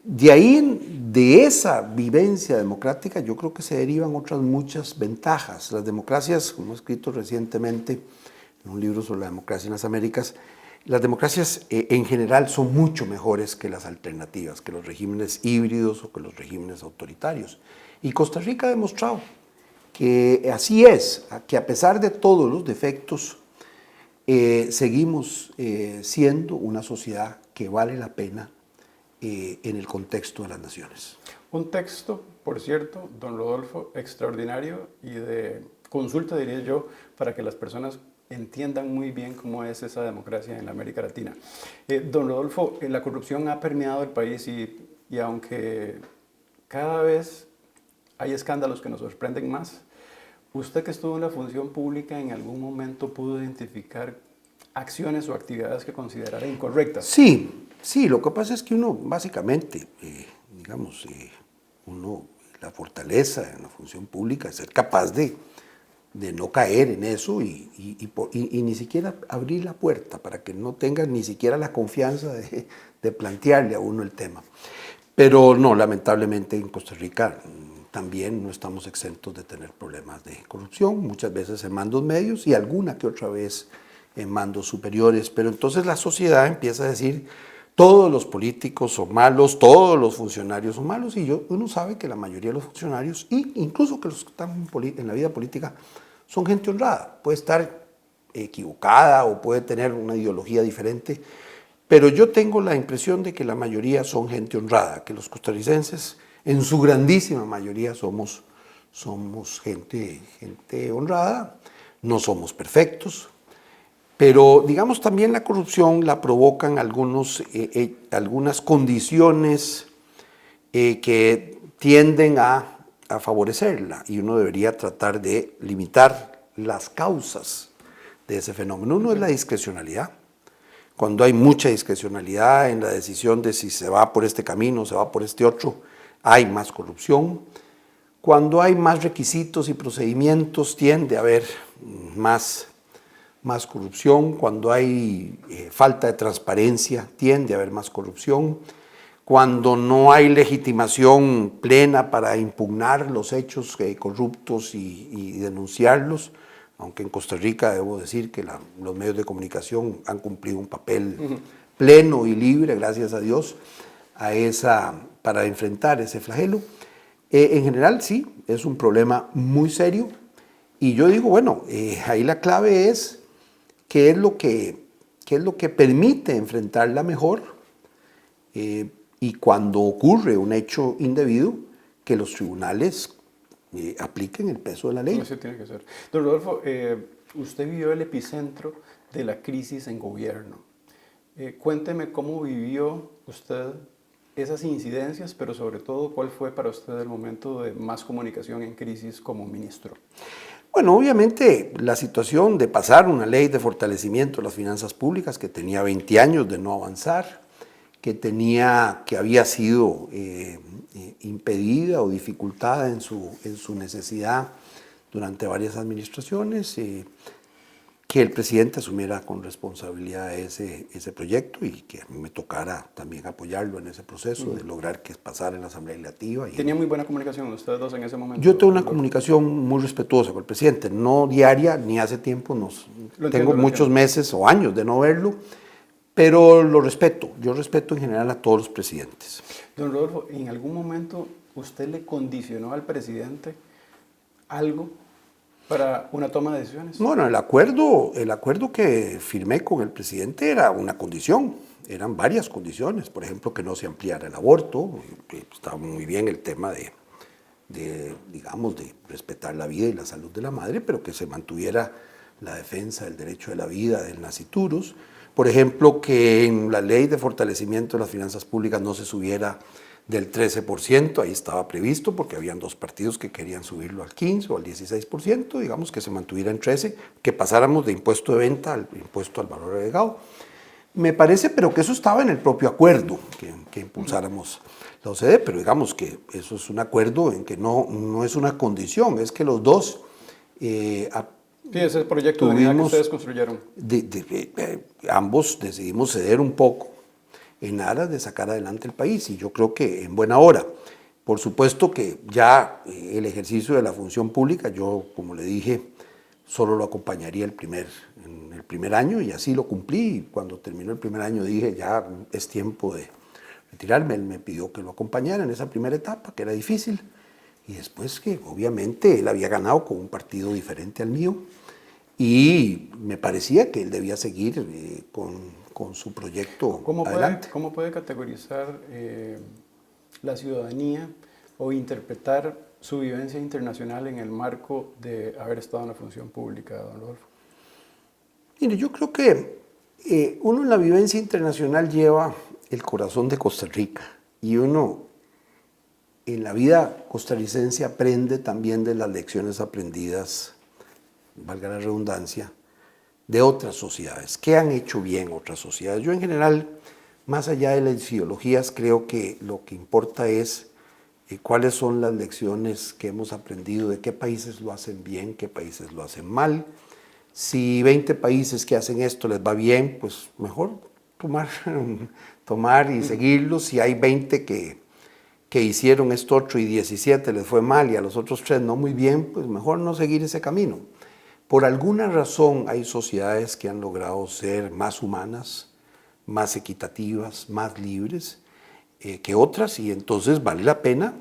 De ahí, de esa vivencia democrática, yo creo que se derivan otras muchas ventajas. Las democracias, como he escrito recientemente en un libro sobre la democracia en las Américas, las democracias en general son mucho mejores que las alternativas, que los regímenes híbridos o que los regímenes autoritarios. Y Costa Rica ha demostrado que así es, que a pesar de todos los defectos, seguimos siendo una sociedad que vale la pena en el contexto de las naciones. Un texto, por cierto, don Rodolfo, extraordinario y de consulta, diría yo, para que las personas entiendan muy bien cómo es esa democracia en la América Latina. Don Rodolfo, la corrupción ha permeado el país y aunque cada vez hay escándalos que nos sorprenden más, usted que estuvo en la función pública, ¿en algún momento pudo identificar acciones o actividades que considerara incorrectas? Sí, lo que pasa es que uno básicamente, la fortaleza en la función pública es ser capaz de no caer en eso y ni siquiera abrir la puerta para que no tengan ni siquiera la confianza de plantearle a uno el tema. Pero no, lamentablemente en Costa Rica también no estamos exentos de tener problemas de corrupción, muchas veces en mandos medios y alguna que otra vez en mandos superiores. Pero entonces la sociedad empieza a decir, todos los políticos son malos, todos los funcionarios son malos, y uno sabe que la mayoría de los funcionarios, e incluso que los que están en la vida política, son gente honrada. Puede estar equivocada o puede tener una ideología diferente, pero yo tengo la impresión de que la mayoría son gente honrada, que los costarricenses en su grandísima mayoría somos gente honrada, no somos perfectos, pero digamos también la corrupción la provocan algunas condiciones que tienden a favorecerla, y uno debería tratar de limitar las causas de ese fenómeno. Uno es la discrecionalidad. Cuando hay mucha discrecionalidad en la decisión de si se va por este camino o se va por este otro, hay más corrupción. Cuando hay más requisitos y procedimientos, tiende a haber más corrupción. Cuando hay falta de transparencia, tiende a haber más corrupción. Cuando no hay legitimación plena para impugnar los hechos corruptos y denunciarlos, aunque en Costa Rica debo decir que los medios de comunicación han cumplido un papel pleno y libre, gracias a Dios, para enfrentar ese flagelo. En general sí, es un problema muy serio y yo digo, bueno, ahí la clave es qué es lo que permite enfrentarla mejor y cuando ocurre un hecho indebido, que los tribunales apliquen el peso de la ley. Eso tiene que ser. Don Rodolfo, usted vivió el epicentro de la crisis en gobierno. Cuénteme cómo vivió usted esas incidencias, pero sobre todo, ¿cuál fue para usted el momento de más comunicación en crisis como ministro? Bueno, obviamente la situación de pasar una ley de fortalecimiento de las finanzas públicas que tenía 20 años de no avanzar, que había sido impedida o dificultada en su necesidad durante varias administraciones, que el presidente asumiera con responsabilidad ese proyecto y que a mí me tocara también apoyarlo en ese proceso de lograr que pasara en la Asamblea Legislativa. ¿Tenía muy buena comunicación ustedes dos en ese momento? Yo tengo una comunicación muy respetuosa con el presidente, no diaria ni hace tiempo, tengo muchos meses o años de no verlo, pero lo respeto, yo respeto en general a todos los presidentes. Don Rodolfo, ¿en algún momento usted le condicionó al presidente algo para una toma de decisiones? Bueno, el acuerdo que firmé con el presidente era una condición, eran varias condiciones, por ejemplo, que no se ampliara el aborto, estaba muy bien el tema de respetar la vida y la salud de la madre, pero que se mantuviera la defensa del derecho de la vida, del nasciturus. Por ejemplo, que en la ley de fortalecimiento de las finanzas públicas no se subiera del 13%, ahí estaba previsto porque habían dos partidos que querían subirlo al 15% o al 16%, digamos que se mantuviera en 13%, que pasáramos de impuesto de venta al impuesto al valor agregado. Me parece, pero que eso estaba en el propio acuerdo que impulsáramos la OCDE, pero digamos que eso es un acuerdo en que no es una condición, es que los dos sí, ese proyecto de unidad que ustedes construyeron. Ambos decidimos ceder un poco en aras de sacar adelante el país y yo creo que en buena hora. Por supuesto que ya el ejercicio de la función pública, yo como le dije, solo lo acompañaría en el primer año y así lo cumplí. Y cuando terminó el primer año dije ya es tiempo de retirarme. Él me pidió que lo acompañara en esa primera etapa, que era difícil. Y después que obviamente él había ganado con un partido diferente al mío y me parecía que él debía seguir con su proyecto adelante. ¿Cómo puede categorizar la ciudadanía o interpretar su vivencia internacional en el marco de haber estado en la función pública, don Rodolfo? Mire, yo creo que uno en la vivencia internacional lleva el corazón de Costa Rica y uno en la vida costarricense aprende también de las lecciones aprendidas, valga la redundancia, de otras sociedades. ¿Qué han hecho bien otras sociedades? Yo en general, más allá de las ideologías, creo que lo que importa es cuáles son las lecciones que hemos aprendido, de qué países lo hacen bien, qué países lo hacen mal. Si 20 países que hacen esto les va bien, pues mejor tomar y seguirlos. Si hay 20 que hicieron esto otro y 17 les fue mal y a los otros 3 no muy bien, pues mejor no seguir ese camino. Por alguna razón hay sociedades que han logrado ser más humanas, más equitativas, más libres que otras y entonces vale la pena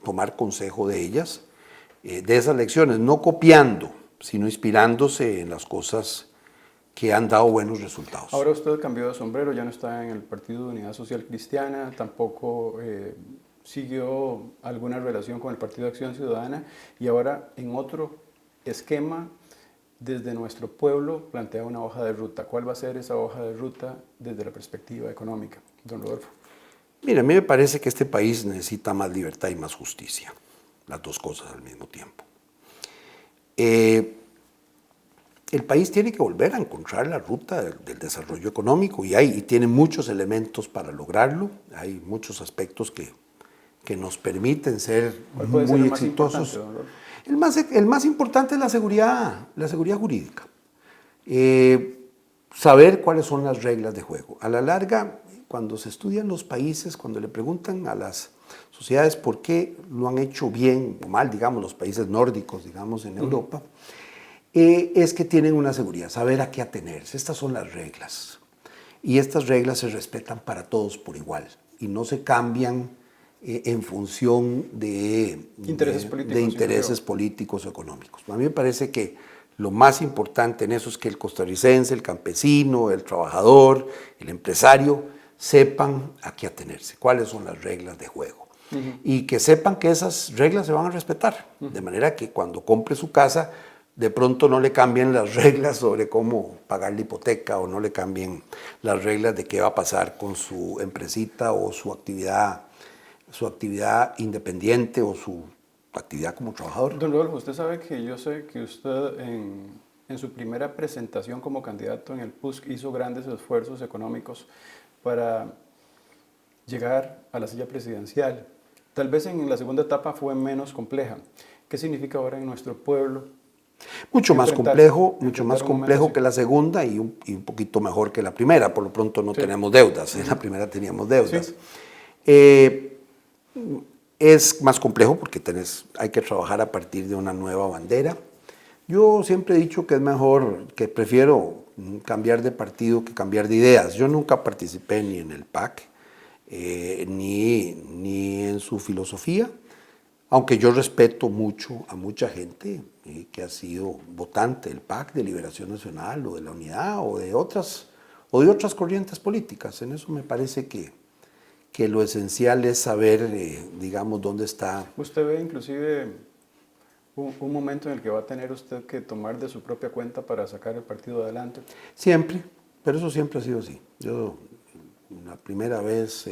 tomar consejo de ellas, de esas lecciones, no copiando, sino inspirándose en las cosas que han dado buenos resultados. Ahora usted cambió de sombrero, ya no está en el Partido de Unidad Social Cristiana, tampoco siguió alguna relación con el Partido de Acción Ciudadana y ahora en otro esquema desde nuestro pueblo plantea una hoja de ruta. ¿Cuál va a ser esa hoja de ruta desde la perspectiva económica, don Rodolfo? Mira, a mí me parece que este país necesita más libertad y más justicia, las dos cosas al mismo tiempo. el país tiene que volver a encontrar la ruta del desarrollo económico y tiene muchos elementos para lograrlo. Hay muchos aspectos que nos permiten ser ¿Cuál puede ser muy el más exitosos. importante, don Rodolfo? El más importante es la seguridad jurídica. Saber cuáles son las reglas de juego. A la larga, cuando se estudian los países, cuando le preguntan a las sociedades por qué lo han hecho bien o mal, digamos, los países nórdicos, digamos, en Europa, es que tienen una seguridad, saber a qué atenerse. Estas son las reglas. Y estas reglas se respetan para todos por igual y no se cambian en función de intereses políticos o económicos. A mí me parece que lo más importante en eso es que el costarricense, el campesino, el trabajador, el empresario, sepan a qué atenerse, cuáles son las reglas de juego. Y que sepan que esas reglas se van a respetar, de manera que cuando compre su casa, de pronto no le cambien las reglas sobre cómo pagar la hipoteca o no le cambien las reglas de qué va a pasar con su empresita o su actividad independiente o su actividad como trabajador. Don Rodolfo, usted sabe que yo sé que usted en su primera presentación como candidato en el PUSC hizo grandes esfuerzos económicos para llegar a la silla presidencial. Tal vez en la segunda etapa fue menos compleja. ¿Qué significa ahora en nuestro pueblo? Mucho más complejo que la segunda y un poquito mejor que la primera. Por lo pronto no tenemos deudas. En la primera teníamos deudas. Sí. Es más complejo porque hay que trabajar a partir de una nueva bandera. Yo siempre he dicho que es mejor, que prefiero cambiar de partido que cambiar de ideas. Yo nunca participé ni en el PAC, ni en su filosofía, aunque yo respeto mucho a mucha gente que ha sido votante del PAC, de Liberación Nacional o de la Unidad o de otras corrientes políticas. En eso me parece que lo esencial es saber, digamos, dónde está. ¿Usted ve inclusive un momento en el que va a tener usted que tomar de su propia cuenta para sacar el partido adelante? Siempre, pero eso siempre ha sido así. Yo la primera vez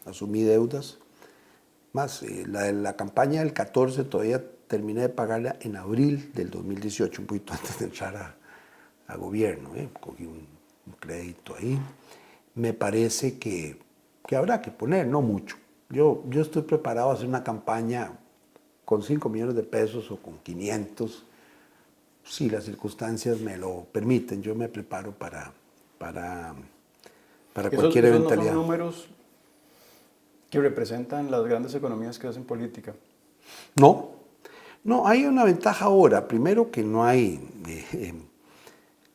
asumí deudas, más la campaña del 14 todavía terminé de pagarla en abril del 2018, un poquito antes de entrar a gobierno. Cogí un crédito ahí. Me parece que habrá que poner, no mucho. Yo estoy preparado a hacer una campaña con 5 millones de pesos o con 500, si las circunstancias me lo permiten. Yo me preparo para cualquier eventualidad. ¿No son números que representan las grandes economías que hacen política? No, hay una ventaja ahora. Primero, que no hay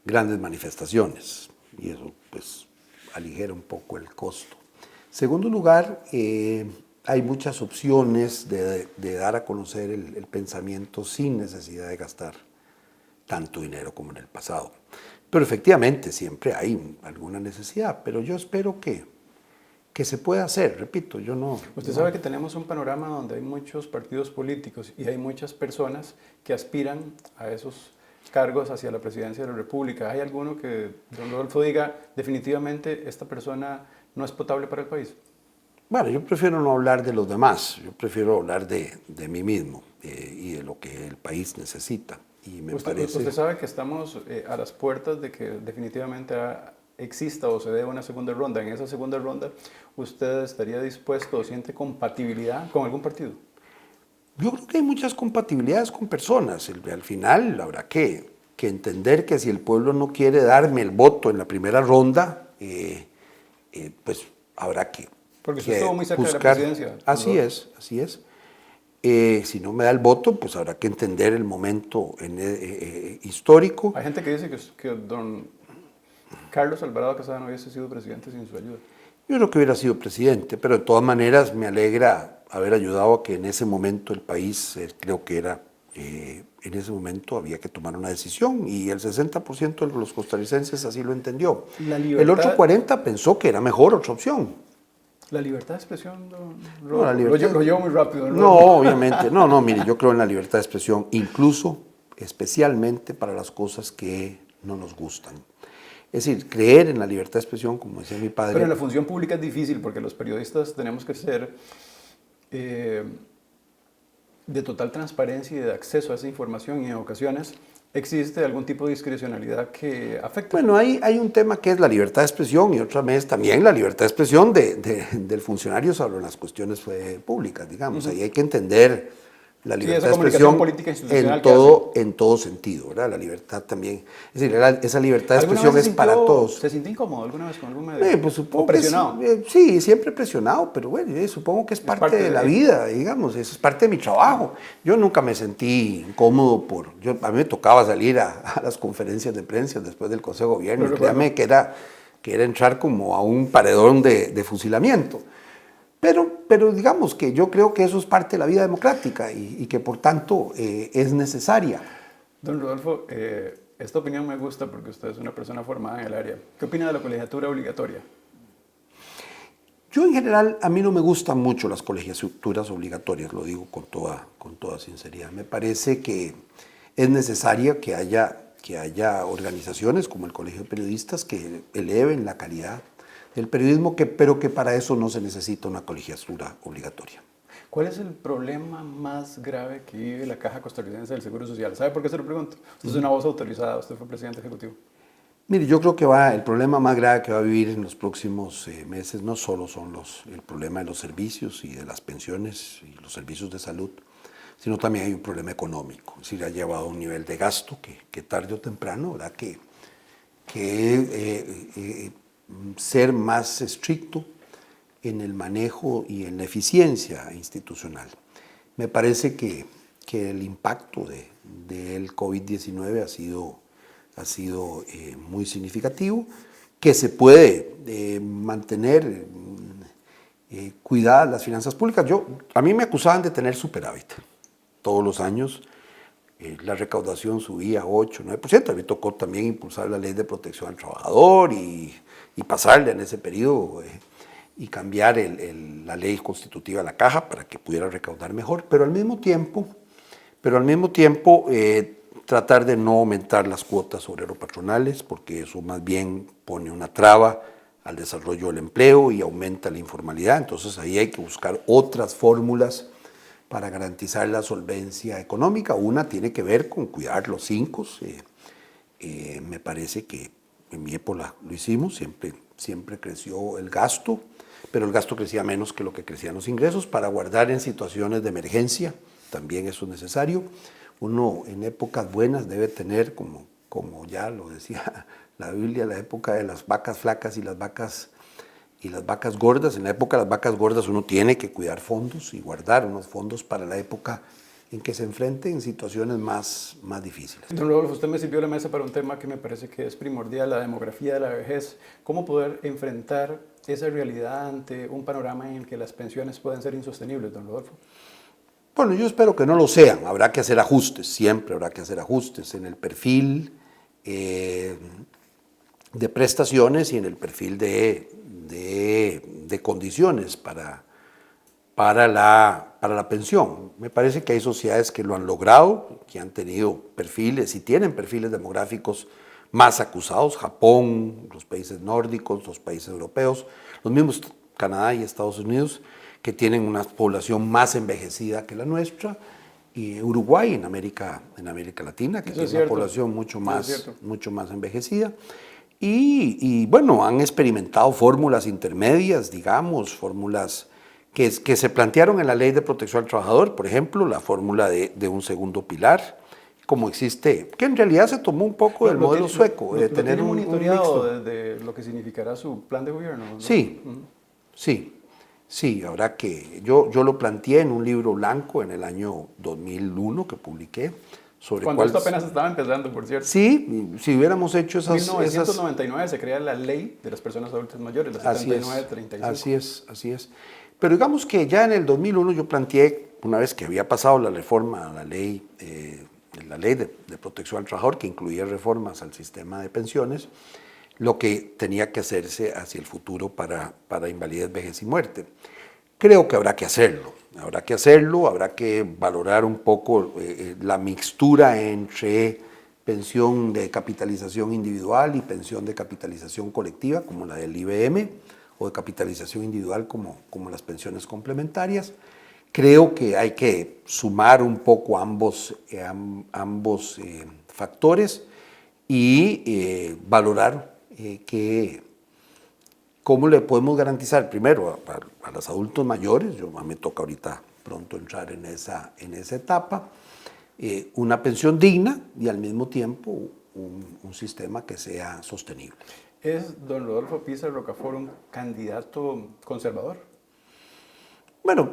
grandes manifestaciones y eso pues aligera un poco el costo. Segundo lugar, hay muchas opciones de dar a conocer el pensamiento sin necesidad de gastar tanto dinero como en el pasado. Pero efectivamente siempre hay alguna necesidad, pero yo espero que se pueda hacer, repito, yo no... Usted sabe que tenemos un panorama donde hay muchos partidos políticos y hay muchas personas que aspiran a esos cargos hacia la presidencia de la República. ¿Hay alguno que don Rodolfo diga definitivamente esta persona no es potable para el país? Bueno, yo prefiero no hablar de los demás, yo prefiero hablar de mí mismo y de lo que el país necesita. Y usted sabe que estamos a las puertas de que definitivamente exista o se dé una segunda ronda. En esa segunda ronda, ¿usted estaría dispuesto o siente compatibilidad con algún partido? Yo creo que hay muchas compatibilidades con personas. Al final habrá que entender que si el pueblo no quiere darme el voto en la primera ronda, pues habrá que porque usted estuvo muy cerca buscar. De la presidencia. Así es. Si no me da el voto, pues habrá que entender el momento histórico. Hay gente que dice que don Carlos Alvarado Quesada no hubiese sido presidente sin su ayuda. Yo creo que hubiera sido presidente, pero de todas maneras me alegra haber ayudado a que en ese momento el país, creo que era, en ese momento había que tomar una decisión y el 60% de los costarricenses así lo entendió. El otro 40% pensó que era mejor otra opción. ¿La libertad de expresión, don no, la libertad, lo llevo muy rápido? No, obviamente. No, mire, yo creo en la libertad de expresión, incluso, especialmente para las cosas que no nos gustan. Es decir, creer en la libertad de expresión, como decía mi padre. Pero en la función pública es difícil porque los periodistas tenemos que ser de total transparencia y de acceso a esa información y en ocasiones ¿Existe algún tipo de discrecionalidad que afecte? Bueno, hay un tema que es la libertad de expresión y otra vez también la libertad de expresión del funcionario sobre las cuestiones públicas, digamos. Ahí hay que entender la libertad de expresión política institucional en todo sentido, ¿verdad? La libertad también. Es decir, esa libertad de expresión es para todos. ¿Se sintió incómodo alguna vez con algún medio? Pues supongo ¿O presionado? Que sí, siempre presionado, pero bueno, supongo que es parte de la vida, digamos, eso es parte de mi trabajo. Yo nunca me sentí incómodo a mí me tocaba salir a las conferencias de prensa después del Consejo de Gobierno, y créame que era entrar como a un paredón de fusilamiento. Pero digamos que yo creo que eso es parte de la vida democrática y que por tanto es necesaria. Don Rodolfo, esta opinión me gusta porque usted es una persona formada en el área. ¿Qué opina de la colegiatura obligatoria? Yo en general, a mí no me gustan mucho las colegiaturas obligatorias, lo digo con toda sinceridad. Me parece que es necesaria que haya organizaciones como el Colegio de Periodistas que eleven la calidad del periodismo, pero que para eso no se necesita una colegiatura obligatoria. ¿Cuál es el problema más grave que vive la Caja Costarricense del Seguro Social? ¿Sabe por qué se lo pregunto? Usted es una voz autorizada, usted fue presidente ejecutivo. Mire, yo creo que el problema más grave que va a vivir en los próximos meses no solo son el problema de los servicios y de las pensiones y los servicios de salud, sino también hay un problema económico. Es decir, ha llevado a un nivel de gasto que tarde o temprano, ¿verdad? Ser más estricto en el manejo y en la eficiencia institucional. Me parece que el impacto del COVID-19 ha sido muy significativo, que se puede mantener cuidadas las finanzas públicas. A mí me acusaban de tener superávit. Todos los años la recaudación subía 8, 9%. A mí tocó también impulsar la ley de protección al trabajador y pasarle en ese periodo y cambiar la ley constitutiva de la caja para que pudiera recaudar mejor, pero al mismo tiempo tratar de no aumentar las cuotas obrero-patronales, porque eso más bien pone una traba al desarrollo del empleo y aumenta la informalidad. Entonces ahí hay que buscar otras fórmulas para garantizar la solvencia económica. Una tiene que ver con cuidar los INCOs. Me parece que en mi época lo hicimos, siempre creció el gasto, pero el gasto crecía menos que lo que crecían los ingresos. Para guardar en situaciones de emergencia, también eso es necesario. Uno en épocas buenas debe tener, como ya lo decía la Biblia, la época de las vacas flacas y las vacas gordas. En la época de las vacas gordas uno tiene que cuidar fondos y guardar unos fondos para la época en que se enfrenten en situaciones más difíciles. Don Rodolfo, usted me sirvió la mesa para un tema que me parece que es primordial, la demografía de la vejez. ¿Cómo poder enfrentar esa realidad ante un panorama en el que las pensiones pueden ser insostenibles, don Rodolfo? Bueno, yo espero que no lo sean. Habrá que hacer ajustes, siempre habrá que hacer ajustes en el perfil de prestaciones y en el perfil de condiciones para la pensión. Me parece que hay sociedades que lo han logrado, que han tenido perfiles y tienen perfiles demográficos más acusados: Japón, los países nórdicos, los países europeos, los mismos Canadá y Estados Unidos, que tienen una población más envejecida que la nuestra, y Uruguay en América Latina, que tiene una población mucho más envejecida. Y bueno, han experimentado fórmulas intermedias, digamos, fórmulas que se plantearon en la Ley de Protección al Trabajador, por ejemplo, la fórmula de un segundo pilar, como existe, que en realidad se tomó un poco del modelo sueco, de tener un monitoreado de lo que significará su plan de gobierno, ¿no? Sí, habrá que... Yo lo planteé en un libro blanco en el año 2001 que publiqué. Cuando esto apenas estaba empezando, por cierto. Sí, si hubiéramos hecho En 1999 se crea la ley de las personas adultas mayores, la 7935. Así es. Pero digamos que ya en el 2001 yo planteé, una vez que había pasado la reforma a la ley de protección al trabajador, que incluía reformas al sistema de pensiones, lo que tenía que hacerse hacia el futuro para invalidez, vejez y muerte. Creo que habrá que hacerlo, habrá que valorar un poco la mixtura entre pensión de capitalización individual y pensión de capitalización colectiva, como la del IBM, o de capitalización individual como las pensiones complementarias. Creo que hay que sumar un poco ambos factores y valorar cómo le podemos garantizar primero a los adultos mayores, a mí me toca ahorita pronto entrar en esa etapa, una pensión digna y al mismo tiempo un sistema que sea sostenible. ¿Es don Rodolfo Pizar Rocafort un candidato conservador? Bueno,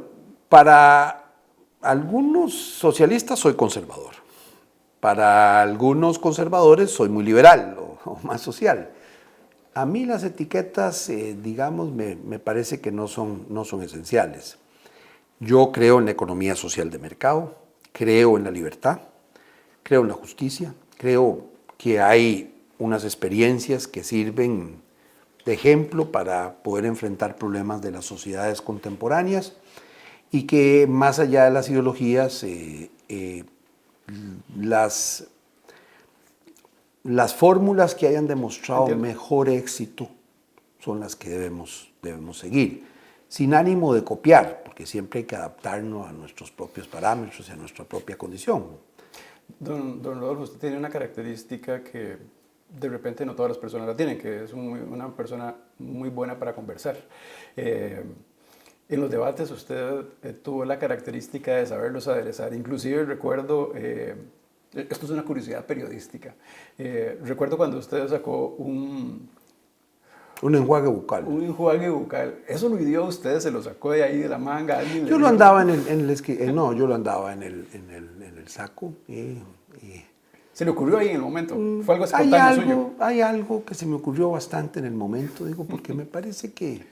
para algunos socialistas soy conservador. Para algunos conservadores soy muy liberal o más social. A mí las etiquetas, digamos, me parece que no son esenciales. Yo creo en la economía social de mercado, creo en la libertad, creo en la justicia, creo que hay unas experiencias que sirven de ejemplo para poder enfrentar problemas de las sociedades contemporáneas y que más allá de las ideologías, las fórmulas que hayan demostrado mejor éxito son las que debemos seguir, sin ánimo de copiar, porque siempre hay que adaptarnos a nuestros propios parámetros y a nuestra propia condición. Don Rodolfo, usted tiene una característica que de repente no todas las personas la tienen, que es una persona muy buena para conversar. En los debates usted tuvo la característica de saberlos aderezar. Inclusive recuerdo, esto es una curiosidad periodística, recuerdo cuando usted sacó un enjuague bucal. Un enjuague bucal. ¿Eso lo ideó usted? ¿Se lo sacó de ahí de la manga? Yo lo andaba yo lo andaba en el saco. ¿Se le ocurrió ahí en el momento? ¿Fue algo espontáneo suyo? Hay algo que se me ocurrió bastante en el momento, digo, porque me parece que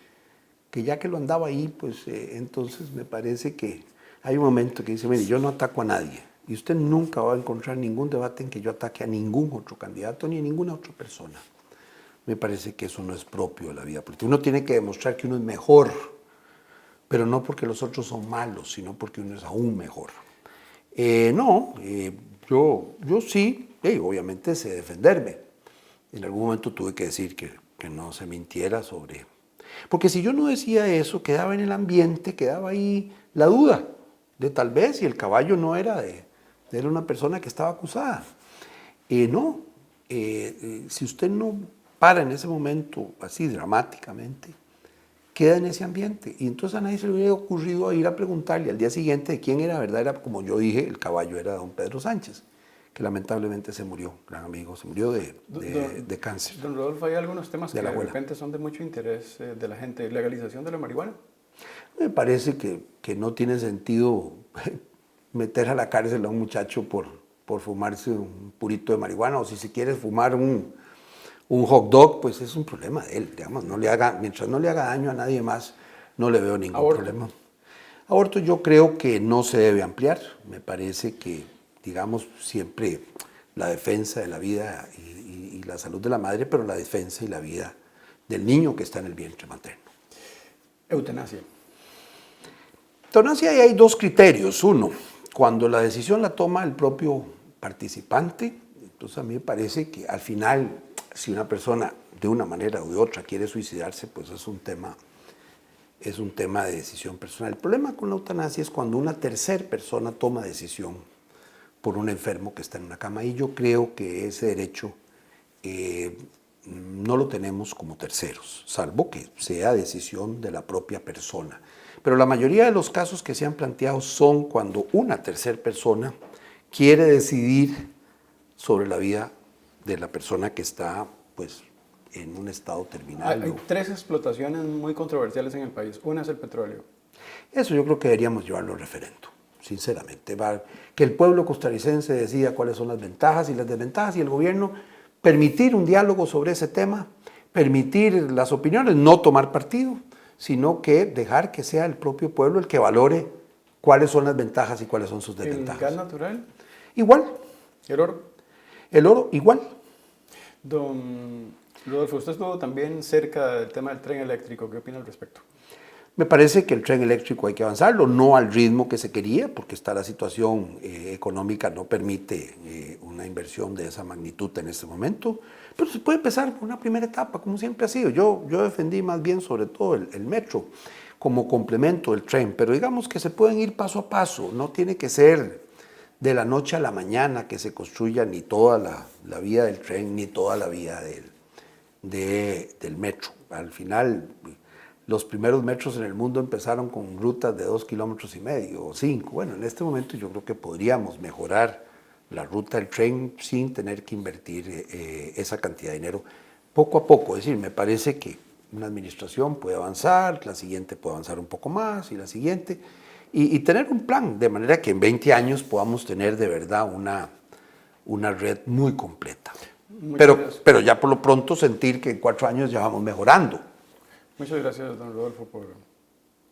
ya que lo andaba ahí, pues entonces me parece que hay un momento que dice, mire, yo no ataco a nadie y usted nunca va a encontrar ningún debate en que yo ataque a ningún otro candidato ni a ninguna otra persona. Me parece que eso no es propio de la vida política. Uno tiene que demostrar que uno es mejor, pero no porque los otros son malos, sino porque uno es aún mejor. Yo sí, obviamente sé defenderme. En algún momento tuve que decir que no se mintiera sobre... Porque si yo no decía eso, quedaba en el ambiente, quedaba ahí la duda de tal vez si el caballo no era era una persona que estaba acusada. Si usted no para en ese momento así dramáticamente, queda en ese ambiente. Y entonces a nadie se le hubiera ocurrido ir a preguntarle al día siguiente de quién era, ¿verdad? Era, como yo dije, el caballo era don Pedro Sánchez, que lamentablemente se murió, gran amigo, se murió de cáncer. Don Rodolfo, hay algunos temas que de repente son de mucho interés de la gente. ¿Legalización de la marihuana? Me parece que no tiene sentido meter a la cárcel a un muchacho por fumarse un purito de marihuana, o si se quiere fumar un hot dog, pues es un problema de él, digamos, mientras no le haga daño a nadie más, no le veo ningún problema. Aborto yo creo que no se debe ampliar, me parece que, digamos, siempre la defensa de la vida y la salud de la madre, pero la defensa y la vida del niño que está en el vientre materno. Eutanasia. Eutanasia hay dos criterios. Uno, cuando la decisión la toma el propio participante, entonces a mí me parece que al final, si una persona de una manera u de otra quiere suicidarse, pues es un tema de decisión personal. El problema con la eutanasia es cuando una tercera persona toma decisión por un enfermo que está en una cama, y yo creo que ese derecho no lo tenemos como terceros, salvo que sea decisión de la propia persona. Pero la mayoría de los casos que se han planteado son cuando una tercera persona quiere decidir sobre la vida de la persona que está, pues, en un estado terminal. Hay tres explotaciones muy controversiales en el país. Una es el petróleo. Eso yo creo que deberíamos llevarlo a referendo, sinceramente. Que el pueblo costarricense decida cuáles son las ventajas y las desventajas, y el gobierno permitir un diálogo sobre ese tema, permitir las opiniones, no tomar partido, sino que dejar que sea el propio pueblo el que valore cuáles son las ventajas y cuáles son sus desventajas. ¿El gas natural? Igual. ¿El oro? El oro, igual. Don Rodolfo, usted estuvo también cerca del tema del tren eléctrico. ¿Qué opina al respecto? Me parece que el tren eléctrico hay que avanzarlo, no al ritmo que se quería, porque está la situación económica, no permite una inversión de esa magnitud en este momento, pero se puede empezar por una primera etapa, como siempre ha sido. Yo defendí más bien sobre todo el metro como complemento del tren, pero digamos que se pueden ir paso a paso, no tiene que ser de la noche a la mañana que se construya ni toda la vía del tren ni toda la vía del metro. Al final, los primeros metros en el mundo empezaron con rutas de 2,5 kilómetros o 5. Bueno, en este momento yo creo que podríamos mejorar la ruta del tren sin tener que invertir esa cantidad de dinero poco a poco. Es decir, me parece que una administración puede avanzar, la siguiente puede avanzar un poco más y la siguiente, y tener un plan de manera que en 20 años podamos tener de verdad una red muy completa. Pero ya por lo pronto sentir que en 4 años ya vamos mejorando. Muchas gracias, don Rodolfo, por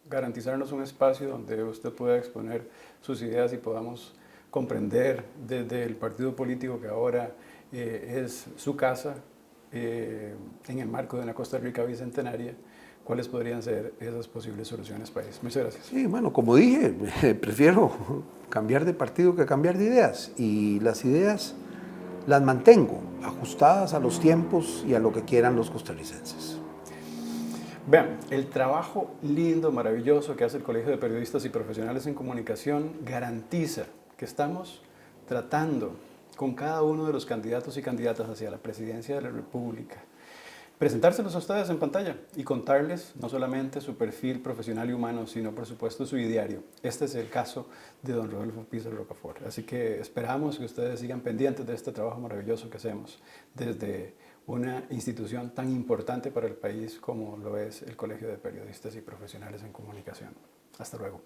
garantizarnos un espacio donde usted pueda exponer sus ideas y podamos comprender desde el partido político que ahora es su casa, en el marco de una Costa Rica bicentenaria, cuáles podrían ser esas posibles soluciones país. Muchas gracias. Sí, bueno, como dije, prefiero cambiar de partido que cambiar de ideas, y las ideas las mantengo ajustadas a los tiempos y a lo que quieran los costarricenses. Vean, el trabajo lindo, maravilloso que hace el Colegio de Periodistas y Profesionales en Comunicación garantiza que estamos tratando con cada uno de los candidatos y candidatas hacia la presidencia de la República, presentárselos a ustedes en pantalla y contarles no solamente su perfil profesional y humano, sino por supuesto su ideario. Este es el caso de don Rodolfo Pizar Rocafort. Así que esperamos que ustedes sigan pendientes de este trabajo maravilloso que hacemos desde una institución tan importante para el país como lo es el Colegio de Periodistas y Profesionales en Comunicación. Hasta luego.